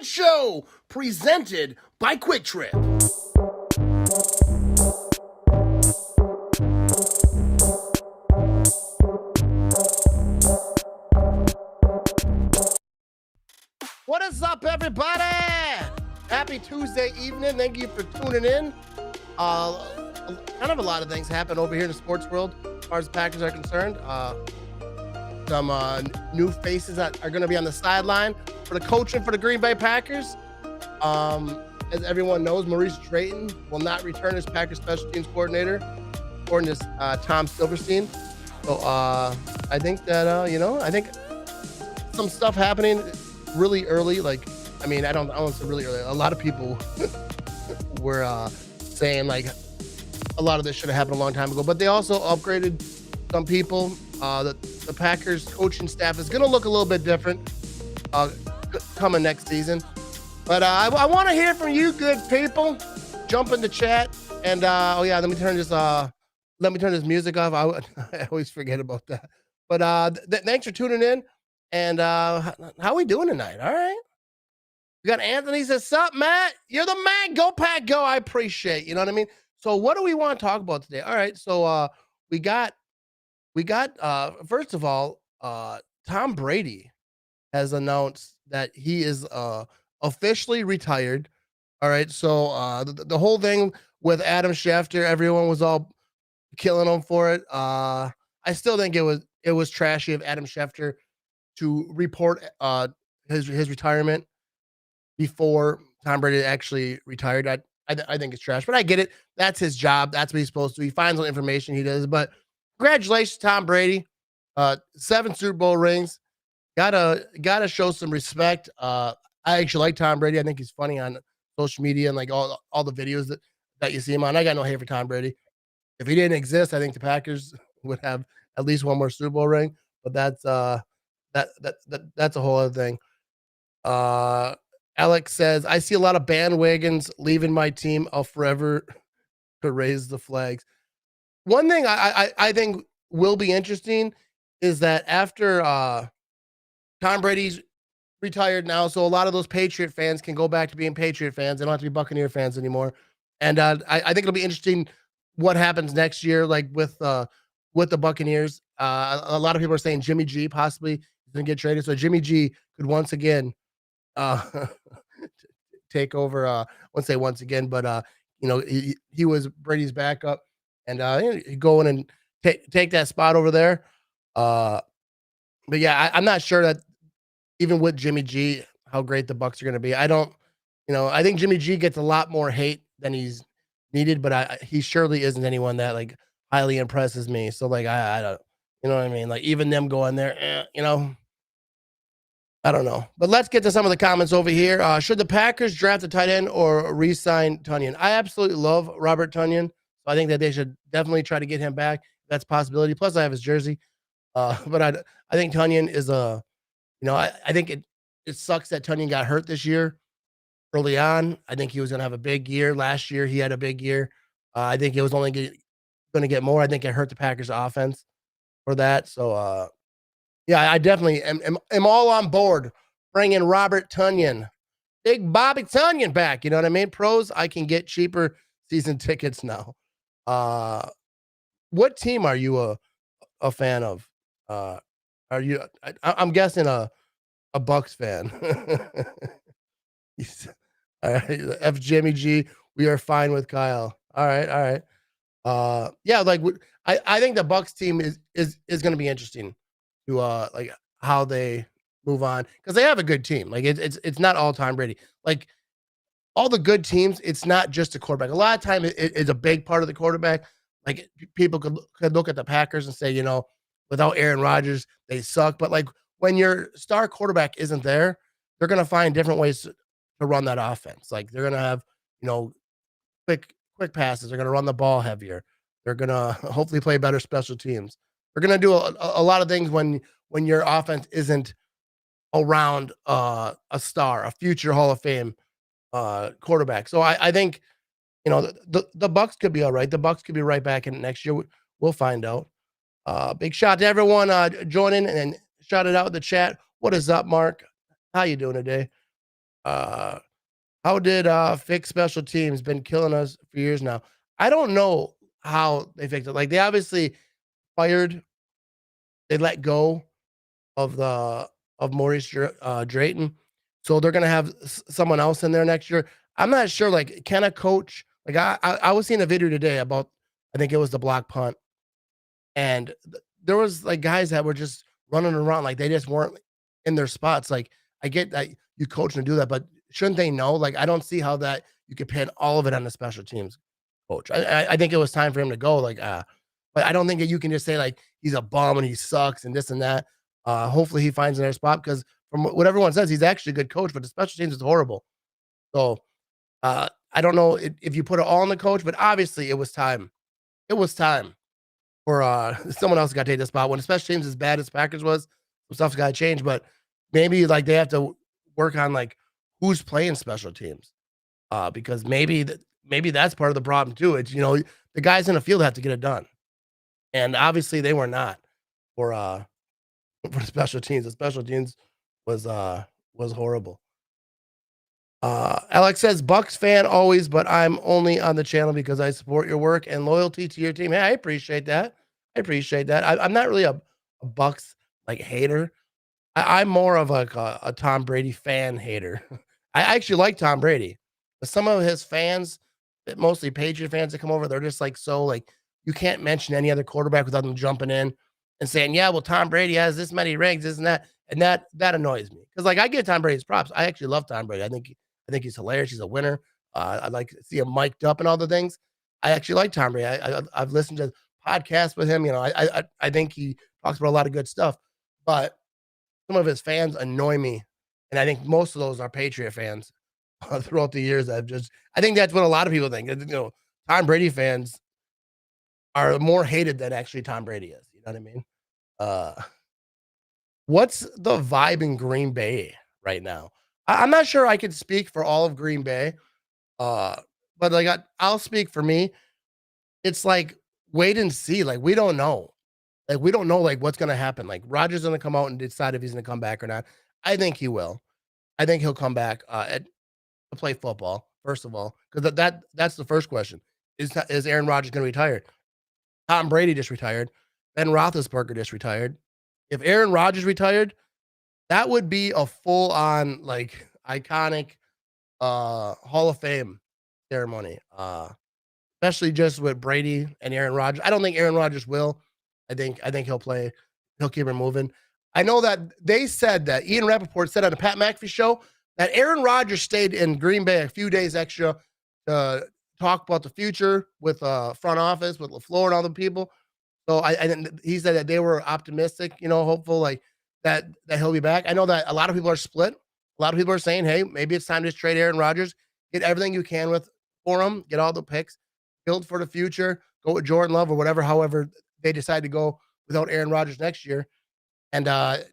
Show presented by Quick Trip. What is up, everybody? Happy Tuesday evening. Thank you for tuning in. Kind of a lot of things happen over here in the sports world as far as the Packers are concerned. Some new faces that are going to be on the sideline for the coaching for the Green Bay Packers. As everyone knows, Maurice Drayton will not return as Packers special teams coordinator, according to Tom Silverstein. So I think that I think some stuff happening really early. Like, I mean, I don't want to say really early. A lot of people were saying like a lot of this should have happened a long time ago, but they also upgraded some people. The Packers coaching staff is going to look a little bit different coming next season. But I want to hear from you, good people. Jump in the chat, and let me turn this music off. I always forget about that. But thanks for tuning in. And how are we doing tonight? All right. We got Anthony says, "Sup, Matt? You're the man. Go Pack, go." I appreciate. You know what I mean. So what do we want to talk about today? All right. So we got first of all, Tom Brady has announced that he is officially retired. All right. So the whole thing with Adam Schefter, everyone was all killing him for it. I still think it was trashy of Adam Schefter to report his retirement before Tom Brady actually retired. I think it's trash, but I get it. That's his job. That's what he's supposed to do. He finds all information, he does. But congratulations, Tom Brady. 7 Super Bowl rings. Gotta show some respect. I actually like Tom Brady. I think he's funny on social media and like all the videos that you see him on. I got no hate for Tom Brady. If he didn't exist, I think the Packers would have at least one more Super Bowl ring. But that's a whole other thing. Alex says, "I see a lot of bandwagons leaving my team. I'll forever to raise the flags." One thing I think will be interesting is that after Tom Brady's retired now, so a lot of those Patriot fans can go back to being Patriot fans. They don't have to be Buccaneer fans anymore. And I think it'll be interesting what happens next year, like with the Buccaneers. A lot of people are saying Jimmy G possibly is going to get traded, so Jimmy G could once again take over. I won't say once again, but he was Brady's backup, and he'd go in and take that spot over there. But yeah, I'm not sure that even with Jimmy G, how great the Bucs are going to be. I don't, I think Jimmy G gets a lot more hate than he's needed, but he surely isn't anyone that like highly impresses me. So like I don't, you know what I mean? Like even them going there, I don't know. But let's get to some of the comments over here. Should the Packers draft a tight end or re-sign Tonyan? I absolutely love Robert Tonyan. So I think that they should definitely try to get him back. That's a possibility. Plus, I have his jersey. But I think Tonyan is I think it sucks that Tonyan got hurt this year early on. I think he was going to have a big year. Last year, he had a big year. I think it was only going to get more. I think it hurt the Packers offense for that. So, yeah, I definitely am all on board bringing Robert Tonyan, Big Bobby Tonyan back. You know what I mean? Pros, I can get cheaper season tickets now. What team are you a fan of? Are you? I'm guessing a Bucks fan. All right, F Jimmy G. We are fine with Kyle. All right. Yeah, like I think the Bucks team is going to be interesting to like how they move on because they have a good team. Like it's not all Tom Brady. Like all the good teams, it's not just the quarterback. A lot of time it's a big part of the quarterback. Like people could look at the Packers and say, without Aaron Rodgers, they suck. But like when your star quarterback isn't there, they're going to find different ways to run that offense. Like they're going to have, quick passes. They're going to run the ball heavier. They're going to hopefully play better special teams. They're going to do a lot of things when your offense isn't around a star, a future Hall of Fame quarterback. So I think, the Bucks could be all right. The Bucks could be right back in it next year. We'll find out. Big shout to everyone joining and shout it out in the chat. What is up, Mark? How you doing today? Uh, how did fix special teams? Been killing us for years now. I don't know how they fixed it. Like they obviously fired, they let go of the of Maurice Drayton, so they're gonna have someone else in there next year. I'm not sure. Like, can a coach? Like, I was seeing a video today about, I think it was the block punt, and there was like guys that were just running around like they just weren't in their spots. Like, I get that you coach and do that, but shouldn't they know? Like, I don't see how that you could pin all of it on the special teams coach. I think it was time for him to go. Like, but I don't think that you can just say like he's a bum and he sucks and this and that. Hopefully he finds another spot because from what everyone says, he's actually a good coach, but the special teams is horrible. So I don't know if you put it all on the coach, but obviously it was time. It was time for someone else got to take the spot when special teams as bad as Packers was. Some stuff's got to change, but maybe like they have to work on like who's playing special teams. Because maybe that's part of the problem too. It's, the guys in the field have to get it done. And obviously they were not for for special teams. The special teams was horrible. Alex says Bucks fan always, but I'm only on the channel because I support your work and loyalty to your team. Hey, I appreciate that. I appreciate that. I'm not really a Bucks like hater. I'm more of like a Tom Brady fan hater. I actually like Tom Brady, but some of his fans, mostly Patriot fans that come over, they're just like so like you can't mention any other quarterback without them jumping in and saying, "Yeah, well, Tom Brady has this many rings, this and that annoys me because like I give Tom Brady's props. I actually love Tom Brady. I think he's hilarious. He's a winner. I like to see him mic'd up and all the things. I actually like Tom Brady. I've listened to podcasts with him. I think he talks about a lot of good stuff, but some of his fans annoy me, and I think most of those are Patriot fans throughout the years. I think that's what a lot of people think. Tom Brady fans are more hated than actually Tom Brady is. You know what I mean? Uh, what's the vibe in Green Bay right now? I'm not sure I could speak for all of Green Bay, uh, but like I'll speak for me. It's like wait and see. Like we don't know. Like we don't know like what's gonna happen. Like Rodgers gonna come out and decide if he's gonna come back or not. I think he will. I think he'll come back to play football, first of all, because that's the first question. Is Aaron Rodgers gonna retire? Tom Brady just retired. Ben Roethlisberger just retired. If Aaron Rodgers retired, that would be a full on like iconic Hall of Fame ceremony. Especially just with Brady and Aaron Rodgers. I don't think Aaron Rodgers will. I think he'll play. He'll keep it moving. I know that they said that Ian Rappaport said on the Pat McAfee show that Aaron Rodgers stayed in Green Bay a few days extra to talk about the future with front office, with LaFleur and all the people. So he said that they were optimistic, hopeful like that he'll be back. I know that a lot of people are split. A lot of people are saying, hey, maybe it's time to just trade Aaron Rodgers, get everything you can for him, get all the picks, build for the future, go with Jordan Love or whatever, however they decide to go without Aaron Rodgers next year, and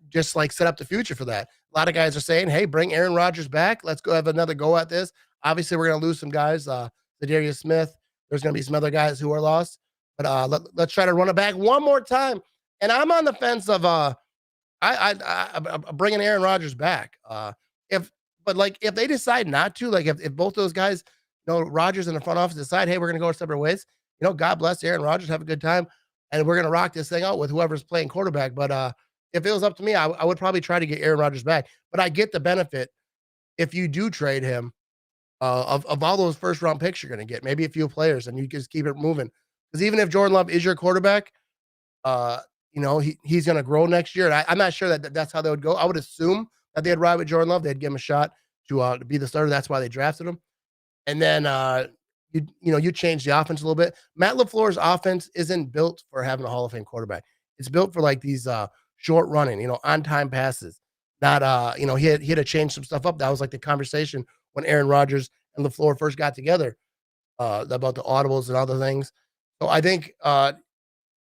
just like set up the future for that. A lot of guys are saying, hey, bring Aaron Rodgers back. Let's go have another go at this. Obviously, we're going to lose some guys, Darius Smith. There's going to be some other guys who are lost, but let's try to run it back one more time. And I'm on the fence of I'm bringing Aaron Rodgers back. If but like if they decide not to, like if both those guys, Rodgers and the front office decide, hey, we're going to go our separate ways. God bless Aaron Rodgers. Have a good time, and we're going to rock this thing out with whoever's playing quarterback. But if it was up to me, I would probably try to get Aaron Rodgers back. But I get the benefit if you do trade him of all those first round picks you're going to get, maybe a few players, and you just keep it moving. Because even if Jordan Love is your quarterback, uh, he's going to grow next year. And I'm not sure that's how they would go. I would assume that they'd ride with Jordan Love. They'd give him a shot to be the starter. That's why they drafted him. And then you change the offense a little bit. Matt LaFleur's offense isn't built for having a Hall of Fame quarterback. It's built for like these short running, on time passes. Not he had to change some stuff up. That was like the conversation when Aaron Rodgers and LaFleur first got together about the audibles and other things. So I think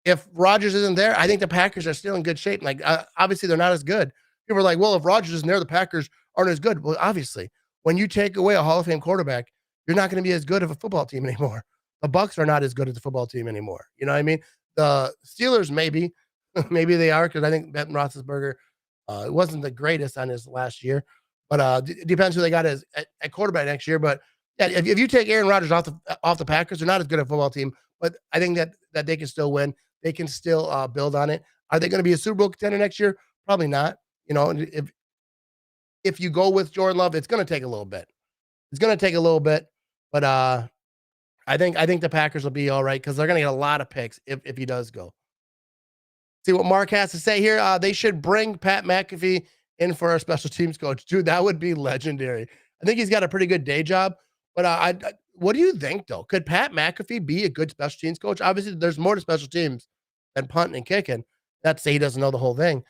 if Rodgers isn't there, I think the Packers are still in good shape. Like obviously they're not as good. People are like, well, if Rodgers isn't there, the Packers aren't as good. Well, obviously, when you take away a Hall of Fame quarterback, you're not going to be as good of a football team anymore. The Bucks are not as good as the football team anymore. You know what I mean? The Steelers maybe, maybe they are because I think Ben Roethlisberger it wasn't the greatest on his last year, But depends who they got as at quarterback next year. But yeah, if you take Aaron Rodgers off the Packers, they're not as good a football team. But I think that they can still win. They can still build on it. Are they going to be a Super Bowl contender next year? Probably not. You know, and if you go with Jordan Love, it's going to take a little bit. It's going to take a little bit, but I think the Packers will be all right because they're going to get a lot of picks if he does go. See what Mark has to say here. They should bring Pat McAfee in for our special teams coach. Dude, that would be legendary. I think he's got a pretty good day job. But what do you think, though? Could Pat McAfee be a good special teams coach? Obviously, there's more to special teams than punting and kicking. Not to say he doesn't know the whole thing.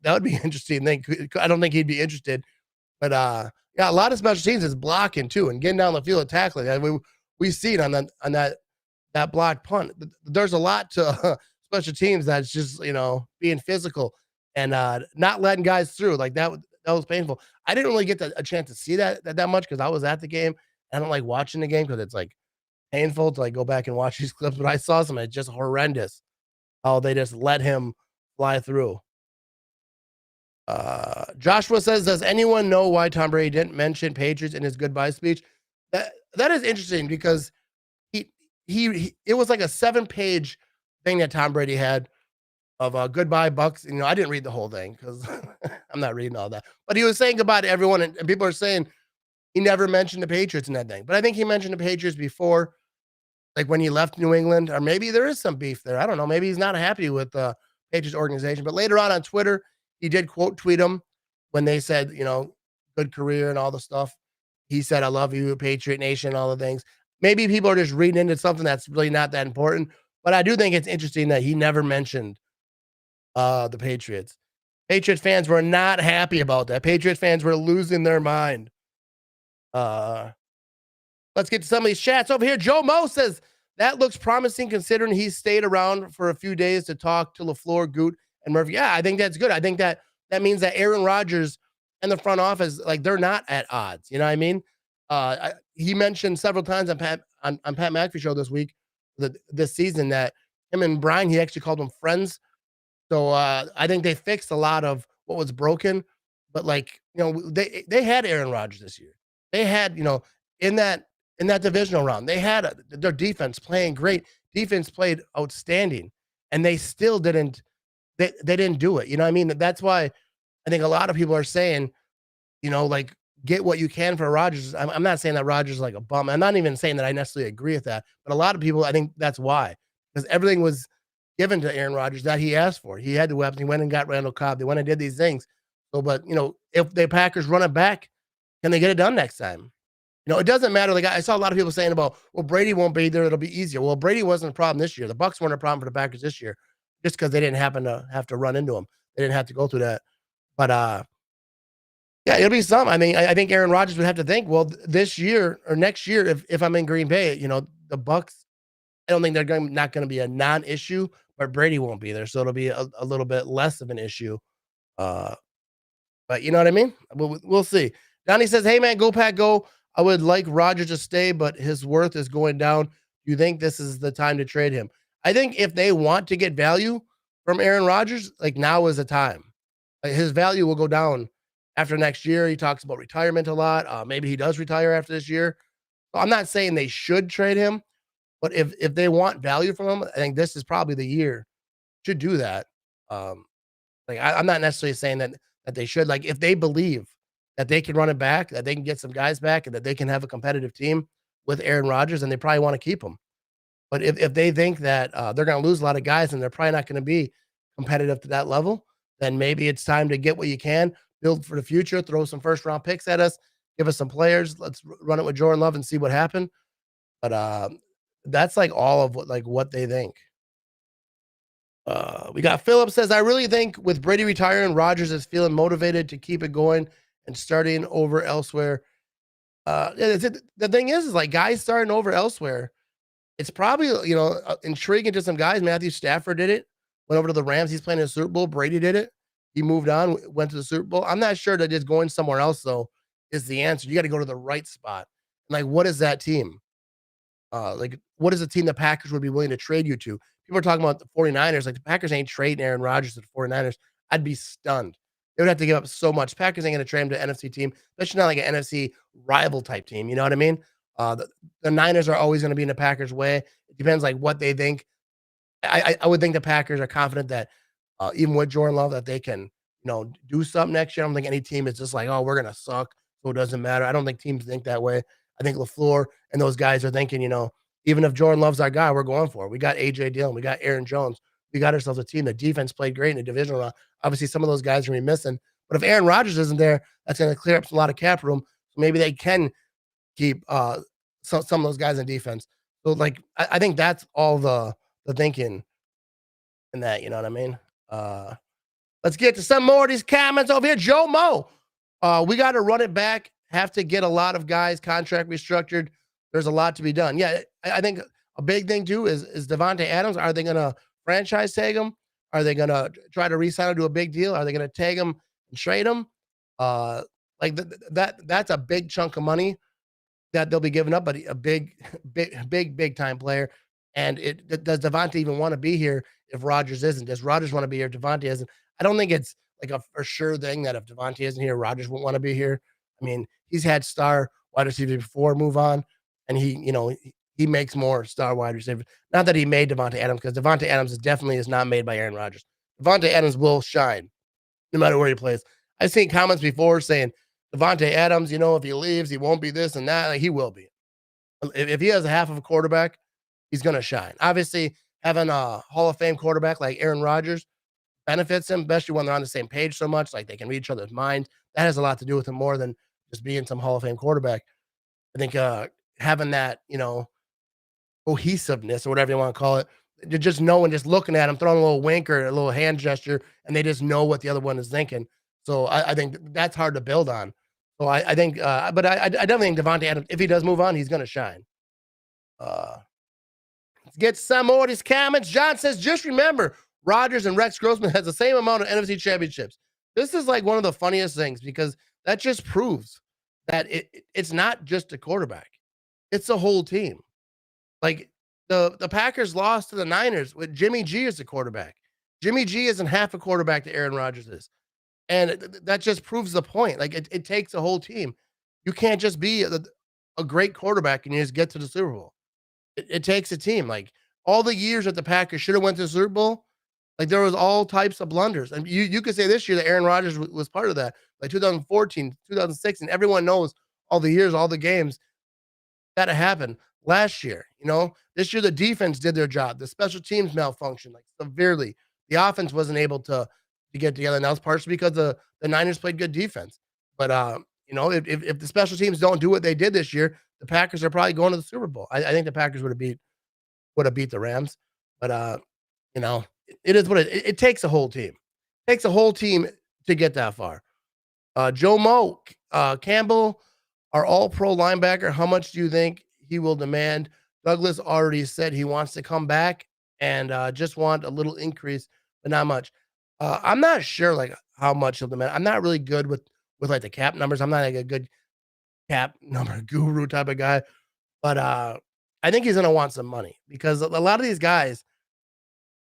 That would be interesting. I don't think he'd be interested. But yeah, a lot of special teams is blocking too and getting down the field and tackling. We see it on that blocked punt. There's a lot to special teams that's just being physical and not letting guys through like that. That was painful. I didn't really get a chance to see that much because I was at the game. I don't like watching the game because it's like painful to like go back and watch these clips. But I saw some. It's just horrendous how they just let him fly through. Joshua says, does anyone know why Tom Brady didn't mention Patriots in his goodbye speech? That is interesting because he it was like a 7-page thing that Tom Brady had of goodbye Bucks. I didn't read the whole thing because I'm not reading all that. But he was saying goodbye to everyone, and people are saying he never mentioned the Patriots in that thing. But I think he mentioned the Patriots before, like when he left New England, or maybe there is some beef there. I don't know. Maybe he's not happy with the Patriots organization. But later on Twitter, he did quote tweet them when they said, good career and all the stuff. He said, I love you, Patriot Nation, all the things. Maybe people are just reading into something that's really not that important. But I do think it's interesting that he never mentioned the Patriots. Patriots fans were not happy about that. Patriots fans were losing their mind. Let's get to some of these chats over here. Joe Mo says, that looks promising considering he stayed around for a few days to talk to LaFleur, Goot, and Murphy. Yeah, I think that's good. I think that means that Aaron Rodgers and the front office, like, they're not at odds. You know what I mean? He mentioned several times on Pat McAfee show this week, this season, that him and Brian, he actually called them friends. So I think they fixed a lot of what was broken. But they had Aaron Rodgers this year. They had in that divisional round, they had their defense playing great. Defense played outstanding, and they still didn't. They didn't do it. You know what I mean? That's why I think a lot of people are saying, like, get what you can for Rodgers. I'm not saying that Rodgers is like a bum. I'm not even saying that I necessarily agree with that. But a lot of people, I think that's why, because everything was given to Aaron Rodgers that he asked for. He had the weapons. He went and got Randall Cobb. They went and did these things. So, but if the Packers run it back, can they get it done next time? It doesn't matter. Like, I saw a lot of people saying about, well, Brady won't be there. It'll be easier. Well, Brady wasn't a problem this year. The Bucs weren't a problem for the Packers this year, just because they didn't happen to have to run into him. They didn't have to go through that. But yeah, it'll be some. I mean, I think Aaron Rodgers would have to think, well, this year or next year, if I'm in Green Bay, the Bucs, I don't think they're not going to be a non-issue, but Brady won't be there, so it'll be a little bit less of an issue. But you know what I mean? We'll see. Donnie says, hey, man, go Pack, go. I would like Rodgers to stay, but his worth is going down. Do you think this is the time to trade him? I think if they want to get value from Aaron Rodgers, like, now is the time. Like, his value will go down after next year. He talks about retirement a lot. Maybe he does retire after this year. So I'm not saying they should trade him, but if they want value from him, I think this is probably the year to do that. I'm not necessarily saying that they should. Like, if they believe that they can run it back, that they can get some guys back, and that they can have a competitive team with Aaron Rodgers, and they probably want to keep him. But if they think that they're going to lose a lot of guys and they're probably not going to be competitive to that level, then maybe it's time to get what you can, build for the future, throw some first-round picks at us, give us some players. Let's run it with Jordan Love and see what happened. But that's like all of what they think. We got Philip says, I really think with Brady retiring, Rodgers is feeling motivated to keep it going and starting over elsewhere. The thing is like, guys starting over elsewhere, it's probably, intriguing to some guys. Matthew Stafford did it, went over to the Rams. He's playing in the Super Bowl. Brady did it. He moved on, went to the Super Bowl. I'm not sure that just going somewhere else, though, is the answer. You got to go to the right spot. Like, what is that team? What is a team the Packers would be willing to trade you to? People are talking about the 49ers. Like, the Packers ain't trading Aaron Rodgers to the 49ers. I'd be stunned. They would have to give up so much. Packers ain't gonna trade him to an NFC team, especially not like an NFC rival type team. You know what I mean? The Niners are always gonna be in the Packers' way. It depends like what they think. I would think the Packers are confident that even with Jordan Love that they can do something next year. I don't think any team is just like, oh, we're gonna suck, so it doesn't matter. I don't think teams think that way. I think LaFleur and those guys are thinking, even if Jordan Love's our guy, we're going for it. We got AJ Dillon, we got Aaron Jones, we got ourselves a team. The defense played great in the divisional round. Obviously, some of those guys are gonna be missing, but if Aaron Rodgers isn't there, that's gonna clear up a lot of cap room. So maybe they can keep some of those guys in defense. So like I think that's all the thinking in that, you know what I mean? Uh let's get to some more of these comments over here. Joe Mo. We got to run it back, have to get a lot of guys contract restructured. There's a lot to be done. Yeah, I think a big thing too is Devontae Adams. Are they gonna franchise tag him? Are they gonna try to re-sign him to a big deal? Are they gonna tag him and trade him? Uh like that's a big chunk of money that they'll be giving up, but a big, big time player. And does Devontae even want to be here if Rodgers isn't? Does Rodgers want to be here? Devontae isn't. I don't think it's like a for sure thing that if Devontae isn't here, Rodgers won't want to be here. I mean, he's had star wide receivers before move on, and he makes more star wide receivers. Not that he made Devontae Adams, because Devontae Adams is definitely is not made by Aaron Rodgers. Devontae Adams will shine no matter where he plays. I've seen comments before saying Devontae Adams, if he leaves, he won't be this and that. Like, he will be. If he has a half of a quarterback, he's going to shine. Obviously, having a Hall of Fame quarterback like Aaron Rodgers benefits him, especially when they're on the same page so much. Like they can read each other's minds. That has a lot to do with him more than just being some Hall of Fame quarterback. I think having that, cohesiveness or whatever you want to call it, just knowing, just looking at him, throwing a little wink or a little hand gesture, and they just know what the other one is thinking. So I think that's hard to build on. So I think, but I definitely think Devontae Adams, if he does move on, he's going to shine. Let's get some more of these comments. John says, just remember, Rodgers and Rex Grossman has the same amount of NFC championships. This is like one of the funniest things because that just proves that it's not just a quarterback. It's a whole team. Like the Packers lost to the Niners with Jimmy G as the quarterback. Jimmy G isn't half a quarterback that Aaron Rodgers is. And that just proves the point. Like it takes a whole team. You can't just be a great quarterback and you just get to the Super Bowl. It takes a team. Like all the years that the Packers should have went to the Super Bowl, like there was all types of blunders. And you could say this year that Aaron Rodgers was part of that. Like 2014, 2006, and everyone knows all the years, all the games that happened last year. This year the defense did their job. The special teams malfunctioned like severely. The offense wasn't able to get together, and that was partially because the Niners played good defense. But if the special teams don't do what they did this year, the Packers are probably going to the Super Bowl. I think the Packers would have beat the Rams. But it is what it takes a whole team. It takes a whole team to get that far. Joe Mo, Campbell, our all-pro linebacker. How much do you think he will demand? Douglas already said he wants to come back and just want a little increase, but not much. I'm not sure like how much he'll demand. I'm not really good with like the cap numbers. I'm not like a good cap number guru type of guy, but I think he's gonna want some money because a lot of these guys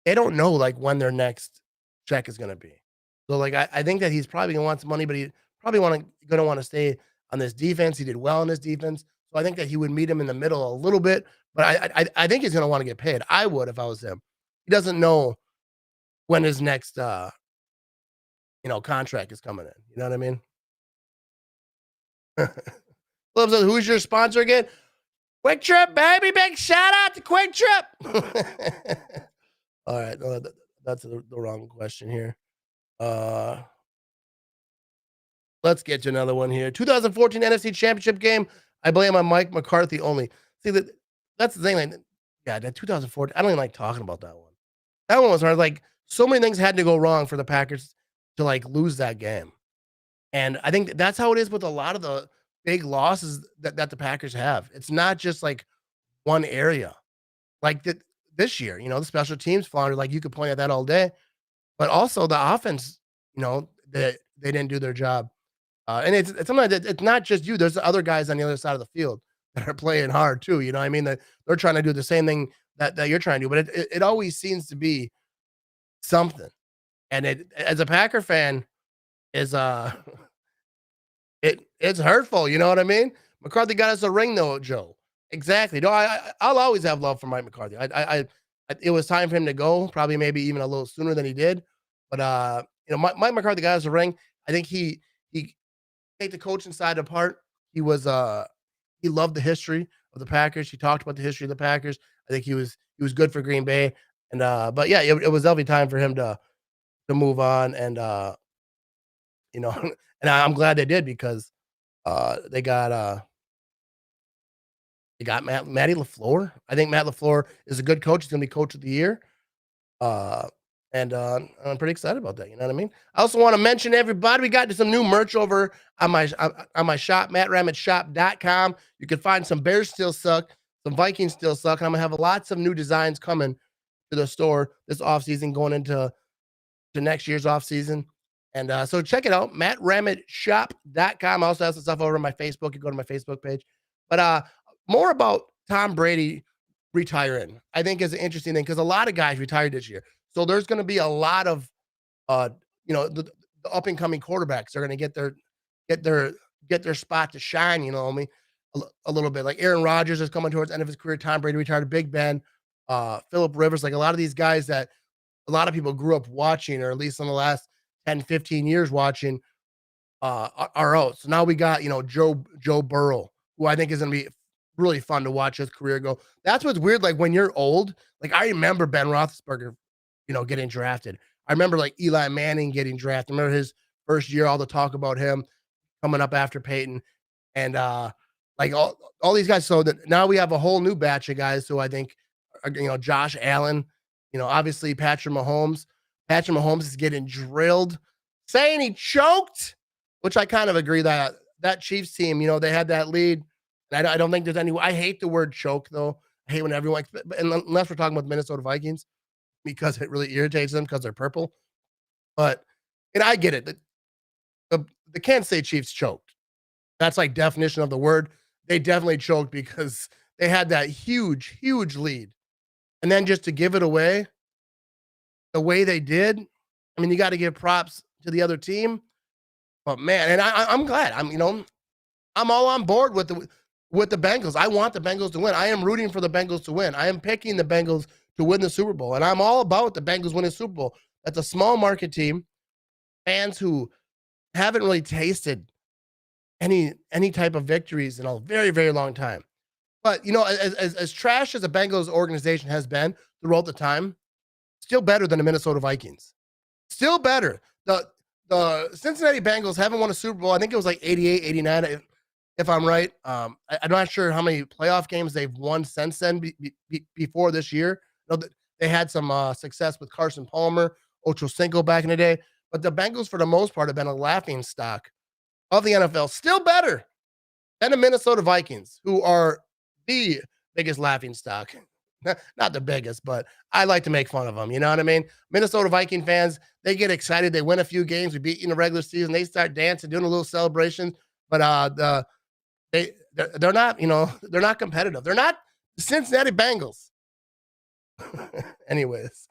they don't know like when their next check is gonna be. So like I think that he's probably gonna want some money, but he probably gonna want to stay on this defense. He did well on this defense, so I think that he would meet him in the middle a little bit. But I think he's gonna want to get paid. I would if I was him. He doesn't know when his next contract is coming in. You know what I mean? Loves it. Who's your sponsor again? Quick Trip, baby. Big shout out to Quick Trip. All right. No, that's the wrong question here. Let's get to another one here. 2014 NFC Championship game. I blame on Mike McCarthy only. See, that's the thing. Like, yeah, that 2014, I don't even like talking about that one. That one was hard. Like, so many things had to go wrong for the Packers to, like, lose that game. And I think that's how it is with a lot of the big losses that the Packers have. It's not just, like, one area. Like, this year, the special teams floundered. Like, you could point at that all day. But also the offense, they didn't do their job. And it's something that it's not just you. There's other guys on the other side of the field that are playing hard too. You know what I mean? That they're trying to do the same thing that you're trying to do. But it always seems to be something. And as a Packer fan, is it's hurtful. You know what I mean? McCarthy got us a ring though, Joe. Exactly. No, I'll always have love for Mike McCarthy. It was time for him to go, probably maybe even a little sooner than he did. But Mike McCarthy got us a ring. I think he take the coaching side apart. He was he loved the history of the Packers. He talked about the history of the Packers. I think he was good for Green Bay. And but yeah, it was definitely time for him to move on. And you know, and I'm glad they did because they got Matty LaFleur. I think Matt LaFleur is a good coach. He's gonna be coach of the year. Uh, and I'm pretty excited about that. You know what I mean? I also want to mention everybody, we got some new merch over on my shop, mattramagetshop.com. You can find some Bears still suck, some Vikings still suck, and I'm gonna have lots of new designs coming to the store this offseason, going into next year's offseason. And so check it out, mattramagetshop.com. I also have some stuff over on my Facebook. You go to my Facebook page. But more about Tom Brady retiring, I think is an interesting thing because a lot of guys retired this year. So there's going to be a lot of, uh, the up and coming quarterbacks. They're going to get their get their spot to shine. You know what I mean? A little bit like Aaron Rodgers is coming towards the end of his career. Tom Brady retired. Big Ben, Philip Rivers, like a lot of these guys that a lot of people grew up watching, or at least in the last 10, 15 years watching, are out. So now we got, Joe Burrow, who I think is going to be really fun to watch his career go. That's what's weird. Like when you're old, like I remember Ben Roethlisberger, getting drafted. I remember like Eli Manning getting drafted. I remember his first year, all the talk about him coming up after Peyton, and like all these guys. So that now we have a whole new batch of guys who I think, Josh Allen, obviously Patrick Mahomes. Patrick Mahomes is getting drilled, saying he choked, which I kind of agree that Chiefs team, they had that lead. And I don't think there's any. I hate the word choke though. I hate when everyone, unless we're talking about the Minnesota Vikings, because it really irritates them because they're purple. But and I get it. The Kansas City Chiefs choked. That's like definition of the word. They definitely choked because they had that huge, huge lead. And then just to give it away the way they did, I mean, you got to give props to the other team. But man, and I'm glad. I'm all on board with the Bengals. I want the Bengals to win. I am rooting for the Bengals to win. I am picking the Bengals to win the Super Bowl. And I'm all about the Bengals winning the Super Bowl. That's a small market team. Fans who haven't really tasted any type of victories in a very, very long time. But as trash as the Bengals organization has been throughout the time, still better than the Minnesota Vikings. Still better. The Cincinnati Bengals haven't won a Super Bowl. I think it was like 88, 89, if I'm right. I'm not sure how many playoff games they've won since then before this year. They had some success with Carson Palmer, Ocho Cinco back in the day. But the Bengals, for the most part, have been a laughing stock of the NFL. Still better than the Minnesota Vikings, who are the biggest laughing stock. Not the biggest, but I like to make fun of them. You know what I mean? Minnesota Viking fans, they get excited. They win a few games. We beat in the regular season. They start dancing, doing a little celebration. But they're not, they're not competitive. They're not the Cincinnati Bengals. Anyways.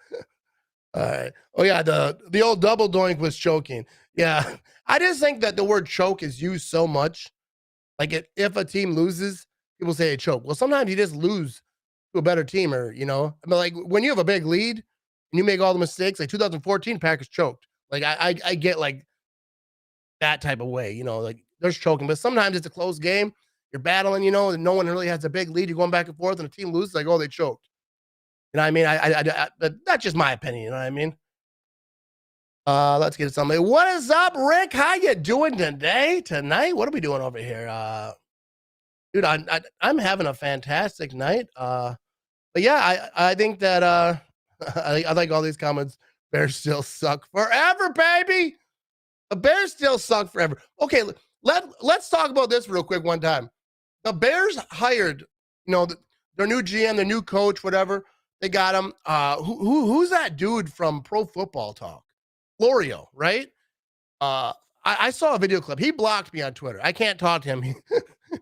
All right. Oh yeah, the old double doink was choking. Yeah. I just think that the word choke is used so much. Like if a team loses, people say they choke. Well, sometimes you just lose to a better team, or like when you have a big lead and you make all the mistakes, like 2014 Packers choked. Like I get like that type of way, like there's choking, but sometimes it's a close game. You're battling, and no one really has a big lead. You're going back and forth, and the team loses, like, oh, they choked. You know what I mean? But that's just my opinion. You know what I mean? Let's get to something. What is up, Rick? How you doing tonight? What are we doing over here? Dude, I'm having a fantastic night. But yeah, I think that I like all these comments. Bears still suck forever, baby. The Bears still suck forever. Okay, let's talk about this real quick one time. The Bears hired, their new GM, their new coach, whatever. They got him. Who's that dude from Pro Football Talk? Florio, right? I saw a video clip. He blocked me on Twitter. I can't talk to him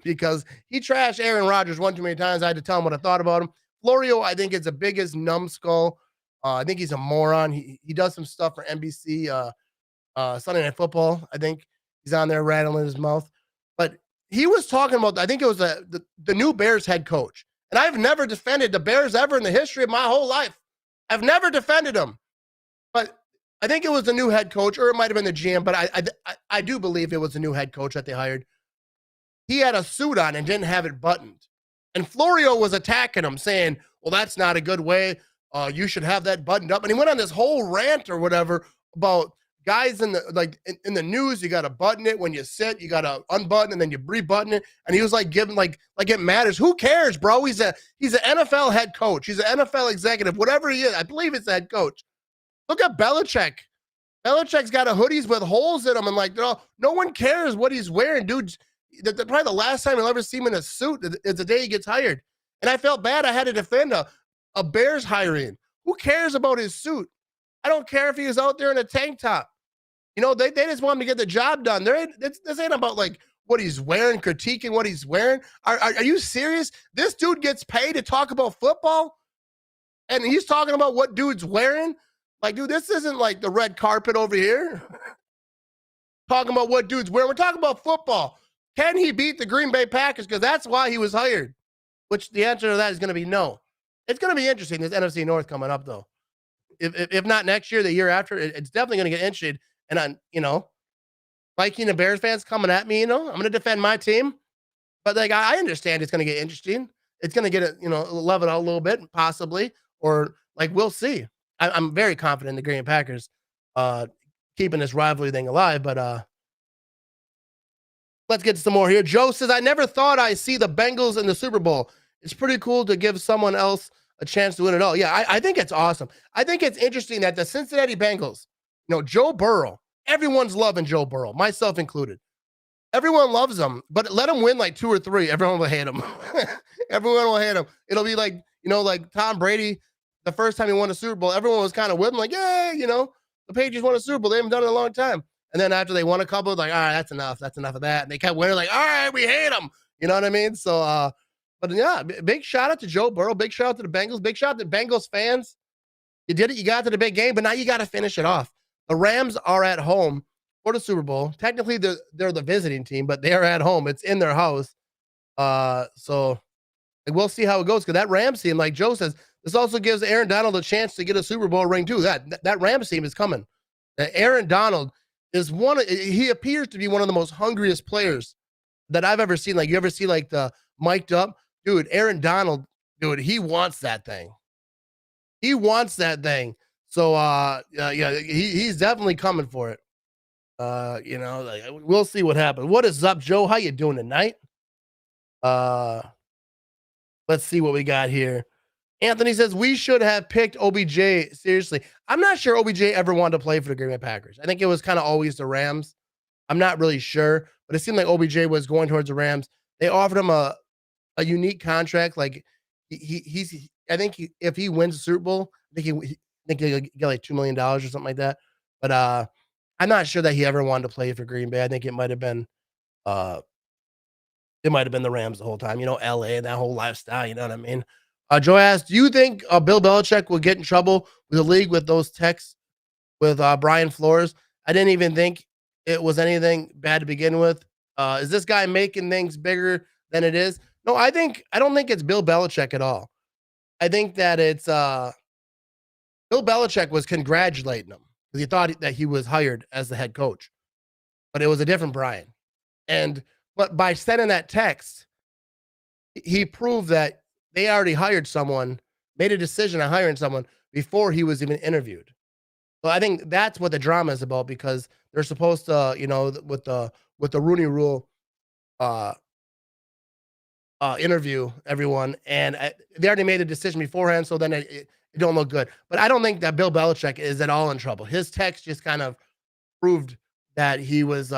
because he trashed Aaron Rodgers one too many times. I had to tell him what I thought about him. Florio, I think, is the biggest numbskull. I think he's a moron. He does some stuff for NBC. Sunday Night Football. I think he's on there rattling his mouth. But he was talking about, I think it was the new Bears head coach. And I've never defended the Bears ever in the history of my whole life. I've never defended them. But I think it was the new head coach, or it might have been the GM, but I do believe it was the new head coach that they hired. He had a suit on and didn't have it buttoned. And Florio was attacking him, saying, well, that's not a good way. You should have that buttoned up. And he went on this whole rant or whatever about guys in the news. You got to button it when you sit. You got to unbutton and then you rebutton it. And he was like giving like it matters. Who cares, bro? He's an NFL head coach. He's an NFL executive, whatever he is. I believe it's the head coach. Look at Belichick. Belichick's got a hoodies with holes in them, and like no one cares what he's wearing, dude. Probably the last time you'll ever see him in a suit is the day he gets hired. And I felt bad. I had to defend a Bears hiring. Who cares about his suit? I don't care if he was out there in a tank top. You know, they just want him to get the job done. This ain't about like what he's wearing, critiquing what he's wearing. Are you serious? This dude gets paid to talk about football, and he's talking about what dude's wearing. Like, dude, this isn't like the red carpet over here. Talking about what dude's wearing. We're talking about football. Can he beat the Green Bay Packers? Because that's why he was hired. Which the answer to that is going to be no. It's going to be interesting, this NFC North coming up, though. If not next year, the year after, it's definitely going to get interesting. And on, Viking and Bears fans coming at me, I'm going to defend my team. But like, I understand it's going to get interesting. It's going to get level out a little bit, possibly, or like we'll see. I'm very confident in the Green Bay Packers keeping this rivalry thing alive. But let's get to some more here. Joe says, I never thought I'd see the Bengals in the Super Bowl. It's pretty cool to give someone else a chance to win it all. Yeah, I think it's awesome. I think it's interesting that the Cincinnati Bengals, Joe Burrow, everyone's loving Joe Burrow, myself included. Everyone loves him, but let him win like 2 or 3. Everyone will hate him. Everyone will hate him. It'll be like, like Tom Brady, the first time he won a Super Bowl, everyone was kind of with him, like, yeah, the Patriots won a Super Bowl. They haven't done it in a long time. And then after they won a couple, like, all right, that's enough. That's enough of that. And they kept winning, like, all right, we hate them. You know what I mean? So, but yeah, big shout out to Joe Burrow. Big shout out to the Bengals. Big shout out to Bengals fans. You did it. You got to the big game, but now you got to finish it off. The Rams are at home for the Super Bowl. Technically, they're the visiting team, but they're at home. It's in their house. So we'll see how it goes. Because that Rams team, like Joe says, this also gives Aaron Donald a chance to get a Super Bowl ring too. That Rams team is coming. Aaron Donald is he appears to be one of the most hungriest players that I've ever seen. Like, you ever see like the mic'd up dude? Aaron Donald, dude, he wants that thing. He wants that thing. So yeah, he's definitely coming for it. We'll see what happens. What is up, Joe? How you doing tonight? Let's see what we got here. Anthony says we should have picked OBJ seriously. I'm not sure OBJ ever wanted to play for the Green Bay Packers. I think it was kind of always the Rams. I'm not really sure, but it seemed like OBJ was going towards the Rams. They offered him a unique contract. Like I think if he wins the Super Bowl, I think he'll get like $2 million or something like that. But I'm not sure that he ever wanted to play for Green Bay. I think it might have been the Rams the whole time. LA and that whole lifestyle. You know what I mean? Joe asked, do you think Bill Belichick will get in trouble with the league with those texts with Brian Flores? I didn't even think it was anything bad to begin with. Is this guy making things bigger than it is? No, I don't think it's Bill Belichick at all. I think that it's Bill Belichick was congratulating him because he thought that he was hired as the head coach, but it was a different Brian. But by sending that text, he proved that they already hired someone, made a decision on hiring someone before he was even interviewed. So I think that's what the drama is about, because they're supposed to, with the Rooney Rule, interview everyone, and they already made a decision beforehand. So then it don't look good. But I don't think that Bill Belichick is at all in trouble. His text just kind of proved that he was,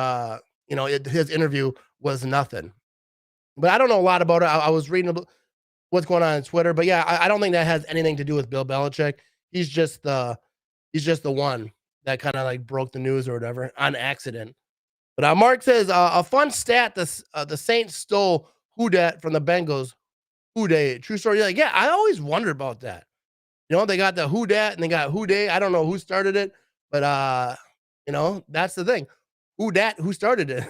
his interview was nothing. But I don't know a lot about it. I was reading what's going on Twitter, but yeah, I don't think that has anything to do with Bill Belichick. He's just the one that kind of like broke the news or whatever on accident. But Mark says a fun stat: the Saints stole who dat from the Bengals. Who dey? True story. Like, yeah, I always wondered about that. They got the who dat and they got who dey. I don't know who started it, but That's the thing. Who started it?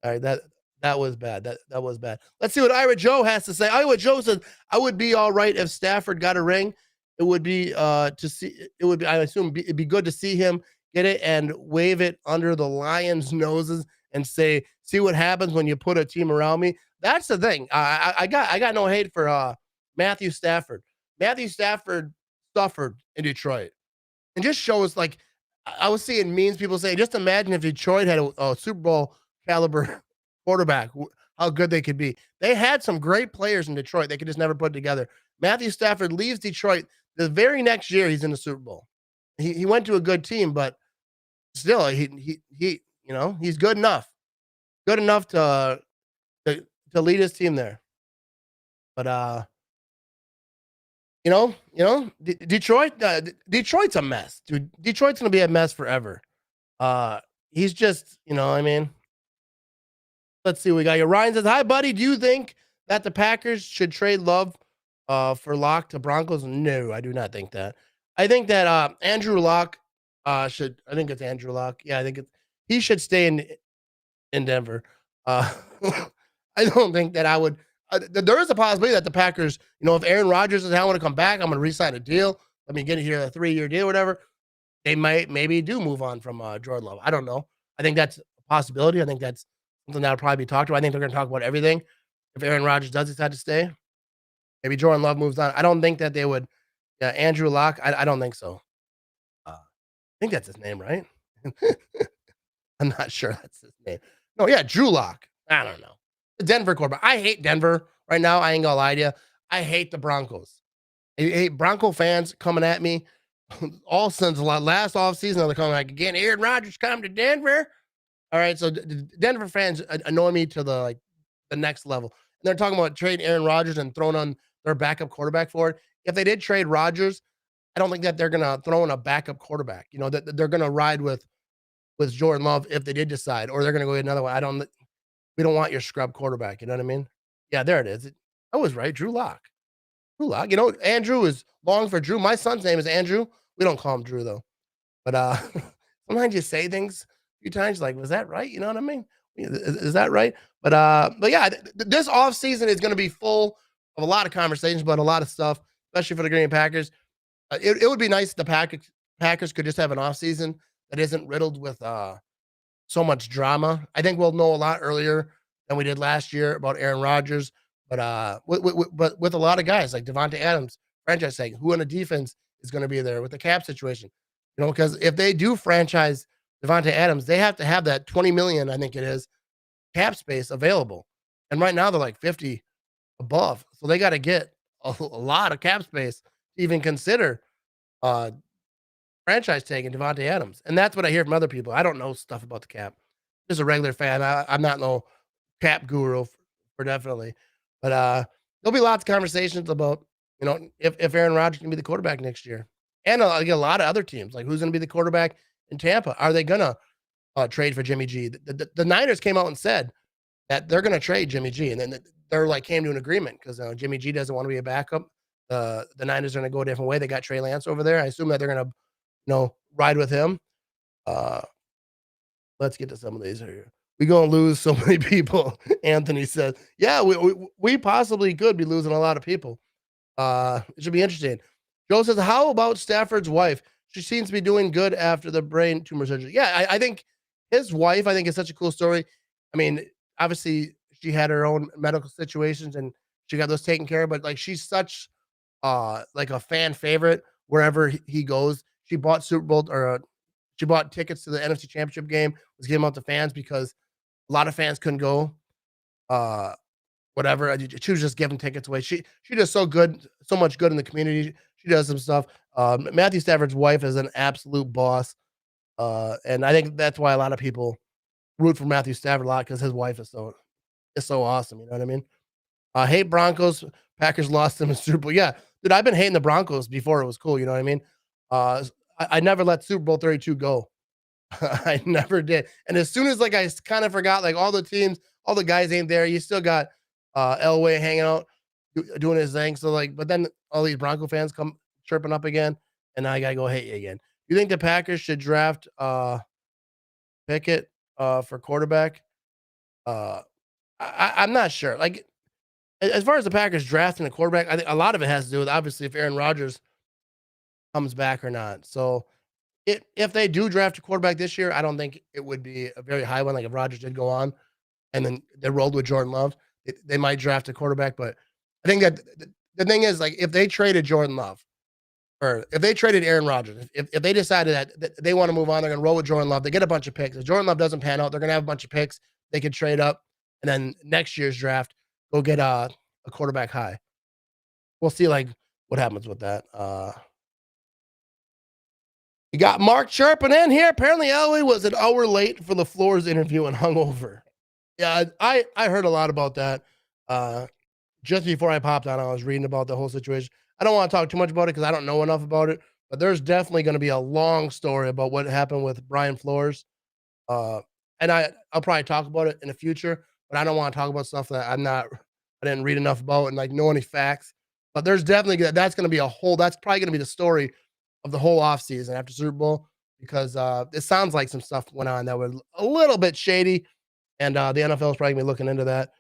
All right, that was bad. That was bad. Let's see what Ira Joe has to say. Ira Joe says, "I would be all right if Stafford got a ring. It would be to see. It would be. I assume it'd be good to see him get it and wave it under the Lions' noses and say, see what happens when you put a team around me." That's the thing. I got no hate for Matthew Stafford. Matthew Stafford suffered in Detroit and just shows like I was seeing memes. People say, just imagine if Detroit had a Super Bowl caliber quarterback, how good they could be. They had some great players in Detroit. They could just never put it together. Matthew Stafford leaves Detroit the very next year. He's in the Super Bowl. He went to a good team, but still, he's good enough to, to lead his team there. But Detroit, Detroit's a mess, dude. Detroit's gonna be a mess forever. Uh, he's just, I mean, let's see. We got you. Ryan says, "Hi, buddy. Do you think that the Packers should trade Love, for Lock to Broncos?" No, I do not think that. I think that Andrew Lock, should. I think it's Andrew Lock. Yeah, I think he should stay in Denver. Uh, I don't think that I would. There is a possibility that the Packers, if Aaron Rodgers says, "I want to come back, I'm going to re-sign a deal. Let me get here a 3-year deal, whatever." They might maybe do move on from Jordan Love. I don't know. I think that's a possibility. I think that's something that'll probably be talked about. I think they're going to talk about everything. If Aaron Rodgers does decide to stay, maybe Jordan Love moves on. I don't think that they would. Yeah, Andrew Locke. I don't think so. I think that's his name, right? I'm not sure that's his name. No, yeah, Drew Lock. I don't know. The Denver quarterback. I hate Denver right now. I ain't gonna lie to you. I hate the Broncos. I hate Bronco fans coming at me all since last offseason. They're coming like, again, Aaron Rodgers come to Denver. All right, so Denver fans annoy me to the next level. And they're talking about trading Aaron Rodgers and throwing on their backup quarterback for it. If they did trade Rodgers, I don't think that they're gonna throw in a backup quarterback. That they're gonna ride with Jordan Love if they did decide, or they're gonna go get another one. We don't want your scrub quarterback. You know what I mean? Yeah, there it is. I was right. Drew Lock. Drew Lock. Andrew is long for Drew. My son's name is Andrew. We don't call him Drew though. But sometimes you say things a few times like, was that right? You know what I mean? Is that right? But yeah, this off season is going to be full of a lot of conversations about a lot of stuff, especially for the Green Bay Packers. It would be nice if the Packers could just have an off season that isn't riddled with so much drama. I think we'll know a lot earlier than we did last year about Aaron Rodgers, but with a lot of guys like Devontae Adams, franchise tag, who on the defense is going to be there with the cap situation. Because if they do franchise Devontae Adams, they have to have that 20 million, I think it is, cap space available. And right now they're like 50 above. So they got to get a lot of cap space to even consider uh franchise tagging Devontae Adams. And that's what I hear from other people. I don't know stuff about the cap. Just a regular fan. I'm not no cap guru for definitely. But there'll be lots of conversations about, if Aaron Rodgers can be the quarterback next year. And a lot of other teams, like who's going to be the quarterback in Tampa? Are they going to trade for Jimmy G? The Niners came out and said that they're going to trade Jimmy G. And then they're like came to an agreement because Jimmy G doesn't want to be a backup. The Niners are going to go a different way. They got Trey Lance over there. I assume that they're going to, ride with him. Uh, let's get to some of these here. We gonna lose so many people. Anthony says, "Yeah, we possibly could be losing a lot of people. It should be interesting." Joe says, "How about Stafford's wife? She seems to be doing good after the brain tumor surgery." Yeah, I think his wife, I think, is such a cool story. I mean, obviously, she had her own medical situations and she got those taken care of, but like she's such like a fan favorite wherever he goes. She bought Super Bowl or she bought tickets to the NFC Championship game, was giving out to fans because a lot of fans couldn't go. Uh, whatever. She was just giving tickets away. She does so good, so much good in the community. She does some stuff. Matthew Stafford's wife is an absolute boss. And I think that's why a lot of people root for Matthew Stafford a lot because his wife is so awesome. You know what I mean? Hate Broncos. Packers lost them in Super Bowl. Yeah, dude, I've been hating the Broncos before it was cool. You know what I mean? I never let Super Bowl 32 go. I never did. And as soon as like I kind of forgot, like all the teams, all the guys ain't there. You still got Elway hanging out, doing his thing. So like, but then all these Bronco fans come chirping up again, and I gotta go hate you again. You think the Packers should draft Pickett for quarterback? Uh, I'm not sure. Like as far as the Packers drafting a quarterback, I think a lot of it has to do with obviously if Aaron Rodgers comes back or not. So if they do draft a quarterback this year, I don't think it would be a very high one. Like if Rodgers did go on and then they rolled with Jordan Love, they might draft a quarterback. But I think that the thing is, like, if they traded Jordan Love or if they traded Aaron Rodgers, if they decided that they want to move on, they're going to roll with Jordan Love. They get a bunch of picks. If Jordan Love doesn't pan out, they're going to have a bunch of picks. They could trade up and then next year's draft go get a quarterback high. We'll see like what happens with that. You got Mark chirping in here. Apparently, Elway was an hour late for the Flores interview and hungover. Yeah, I heard a lot about that. Just before I popped on, I was reading about the whole situation. I don't want to talk too much about it because I don't know enough about it. But there's definitely going to be a long story about what happened with Brian Flores. Uh, and I'll probably talk about it in the future, but I don't want to talk about stuff that I didn't read enough about and like know any facts. But there's definitely that's going to be a whole. That's probably going to be the story of the whole offseason after Super Bowl because it sounds like some stuff went on that was a little bit shady, and the NFL is probably gonna be looking into that.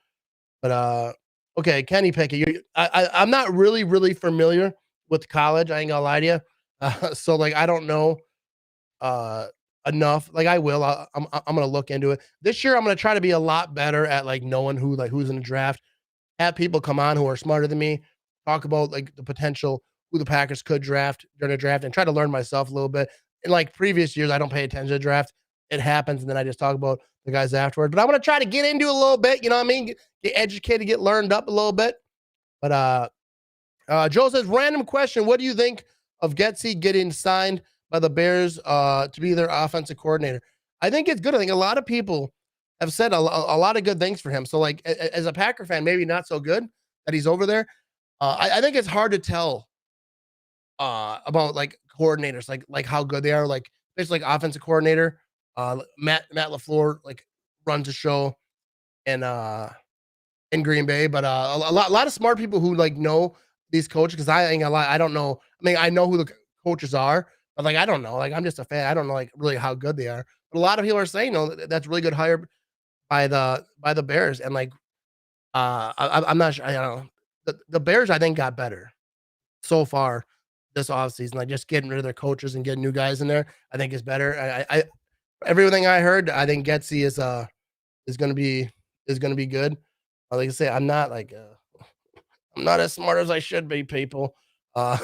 But okay, Kenny Pickett, I'm not really familiar with college. I ain't gonna lie to you. So like I don't know uh enough. Like I will. I'm gonna look into it this year. I'm gonna try to be a lot better at like knowing who's in the draft. Have people come on who are smarter than me, talk about like the potential who the Packers could draft during a draft and try to learn myself a little bit. In like previous years, I don't pay attention to the draft. It happens, and then I just talk about the guys afterward. But I'm gonna try to get into it a little bit, you know what I mean? Get educated, get learned up a little bit. But Joe says, random question. What do you think of Getsy getting signed by the Bears to be their offensive coordinator? I think it's good. I think a lot of people have said a lot of good things for him. So, like, as a Packer fan, maybe not so good that he's over there. I think it's hard to tell about like coordinators, like how good they are. Like, there's like offensive coordinator, Matt LaFleur, like runs a show and in Green Bay, but a lot of smart people who like know these coaches because I ain't gonna lie, I don't know. I mean, I know who the coaches are, but like I don't know. Like I'm just a fan. I don't know like really how good they are. But a lot of people are saying, no, that's really good hire by the Bears, and like I'm not sure. I don't know. The Bears I think got better so far this offseason. Like just getting rid of their coaches and getting new guys in there, I think is better. I everything I heard, I think Getsy is gonna be good. Like I say, I'm not as smart as I should be, people. Uh,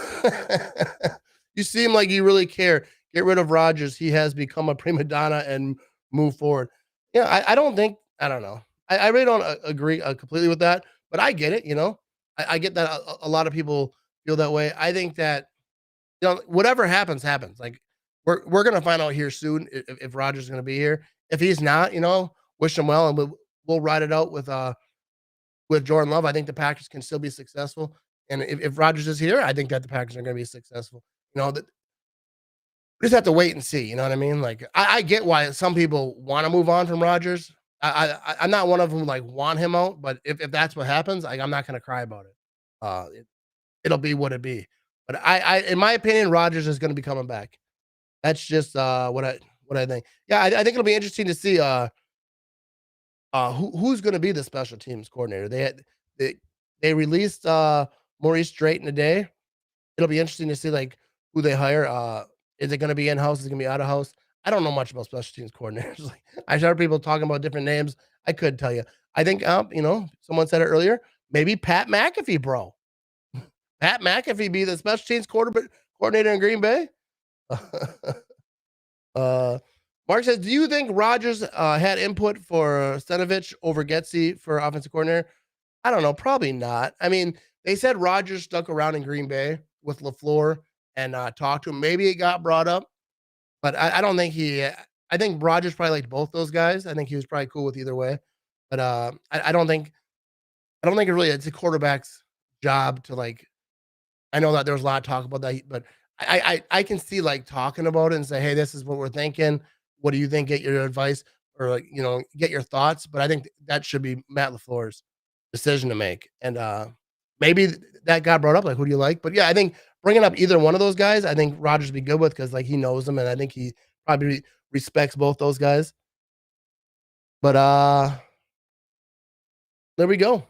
you seem like you really care. Get rid of Rodgers. He has become a prima donna and move forward. Yeah, I don't think, I don't know. I really don't agree completely with that, but I get it. I get that a lot of people feel that way. I think that, whatever happens, happens. Like we're gonna find out here soon if Rodgers is gonna be here. If he's not, wish him well, and we'll ride it out with Jordan Love. I think the Packers can still be successful. And if Rodgers is here, I think that the Packers are going to be successful. That we just have to wait and see. You know what I mean? Like I get why some people want to move on from Rodgers. I'm not one of them like want him out, but if that's what happens, like I'm not going to cry about it. It'll be what it be. But in my opinion, Rodgers is going to be coming back. That's just what I think. Yeah, I think it'll be interesting to see who's going to be the special teams coordinator. They released Maurice Drayton today. It'll be interesting to see like who they hire. Is it going to be in house? Is it going to be out of house? I don't know much about special teams coordinators. Like I heard people talking about different names. I could tell you. I think someone said it earlier. Maybe Pat McAfee, bro. Pat McAfee be the special teams coordinator in Green Bay. Mark says, do you think Rodgers had input for Stenovich over Getsy for offensive coordinator? I don't know. Probably not. I mean, they said Rodgers stuck around in Green Bay with LaFleur and talked to him. Maybe it got brought up, but I don't think I think Rodgers probably liked both those guys. I think he was probably cool with either way. But I don't think it really it's a quarterback's job to like. I know that there was a lot of talk about that, but I can see like talking about it and say, hey, this is what we're thinking. What do you think? Get your advice or like, get your thoughts. But I think that should be Matt LaFleur's decision to make. And maybe that got brought up, like, who do you like? But yeah, I think bringing up either one of those guys, I think Rodgers would be good with because like he knows them, and I think he probably respects both those guys. But there we go.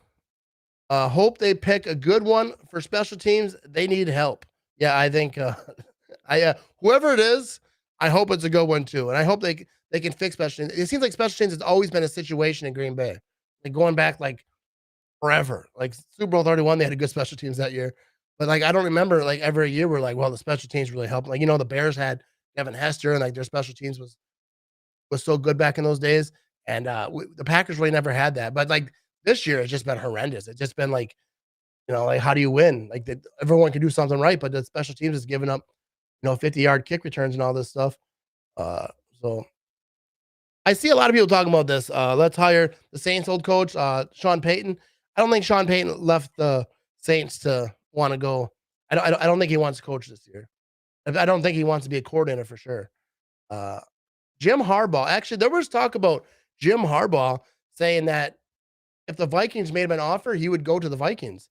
Hope they pick a good one for special teams. They need help. Yeah, I think whoever it is, I hope it's a good one too, and I hope they can fix special teams. It seems like special teams has always been a situation in Green Bay, like going back like forever. Like Super Bowl 31, they had a good special teams that year, but like I don't remember like ever a year where like, well, the special teams really helped. Like the Bears had Kevin Hester, and like their special teams was so good back in those days, and the Packers really never had that. But like this year, it's just been horrendous. It's just been like like how do you win? Like everyone can do something right, but the special teams is giving up 50-yard kick returns and all this stuff. So I see a lot of people talking about this. Let's hire the Saints old coach, Sean Payton. I don't think Sean Payton left the Saints to want to go. I don't think he wants to coach this year. I don't think he wants to be a coordinator for sure. Jim Harbaugh. Actually, there was talk about Jim Harbaugh saying that if the Vikings made him an offer, he would go to the Vikings.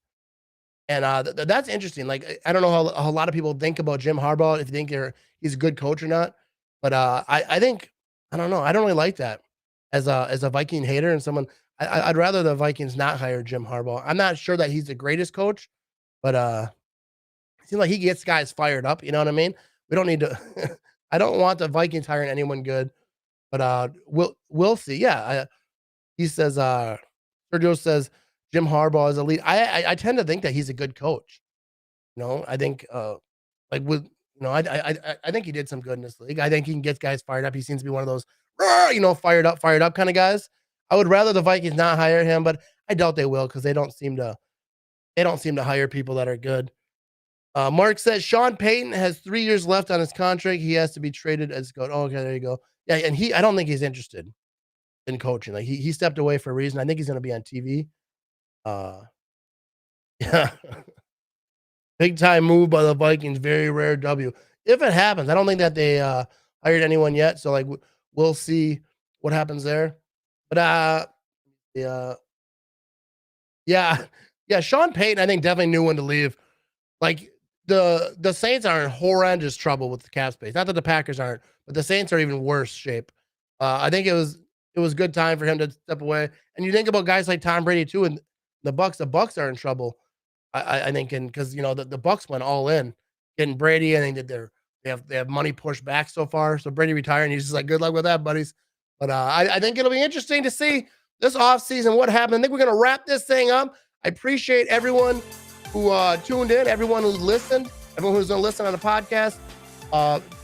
And that's interesting. Like, I don't know how a lot of people think about Jim Harbaugh, if you think he's a good coach or not. But I think, I don't know. I don't really like that as a Viking hater and someone. I'd rather the Vikings not hire Jim Harbaugh. I'm not sure that he's the greatest coach, but it seems like he gets guys fired up. You know what I mean? We don't need to. I don't want the Vikings hiring anyone good, but we'll see. Yeah, he says. Sergio says Jim Harbaugh is elite. I tend to think that he's a good coach. I think like with I think he did some good in this league. I think he can get guys fired up. He seems to be one of those fired up kind of guys. I would rather the Vikings not hire him, but I doubt they will because they don't seem to hire people that are good. Mark says Sean Payton has 3 years left on his contract. He has to be traded as coach. Oh, okay, there you go. Yeah, and I don't think he's interested in coaching. Like he stepped away for a reason. I think he's going to be on TV. Yeah, big time move by the Vikings. Very rare W. If it happens, I don't think that they hired anyone yet. So like we'll see what happens there. But yeah. Sean Payton, I think definitely knew when to leave. Like the Saints are in horrendous trouble with the cap space. Not that the Packers aren't, but the Saints are even worse shape. I think it was good time for him to step away. And you think about guys like Tom Brady too, and the Bucks are in trouble. I think, and because the Bucks went all in getting Brady. I think that they have money pushed back so far. So Brady retired, and he's just like, good luck with that, buddies. But I think it'll be interesting to see this offseason what happened. I think we're gonna wrap this thing up. I appreciate everyone who tuned in, everyone who's listened, everyone who's gonna listen on the podcast.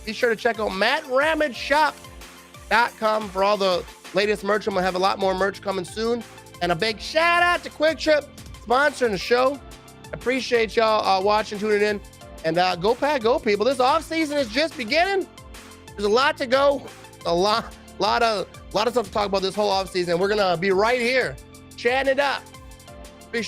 Be sure to check out MattRamageShop.com for all the latest merch. I'm gonna have a lot more merch coming soon. And a big shout out to Quick Trip sponsoring the show. Appreciate y'all watching, tuning in, and go Pack, go people. This off season is just beginning. There's a lot to go, a lot of stuff to talk about this whole off season. We're gonna be right here, chatting it up.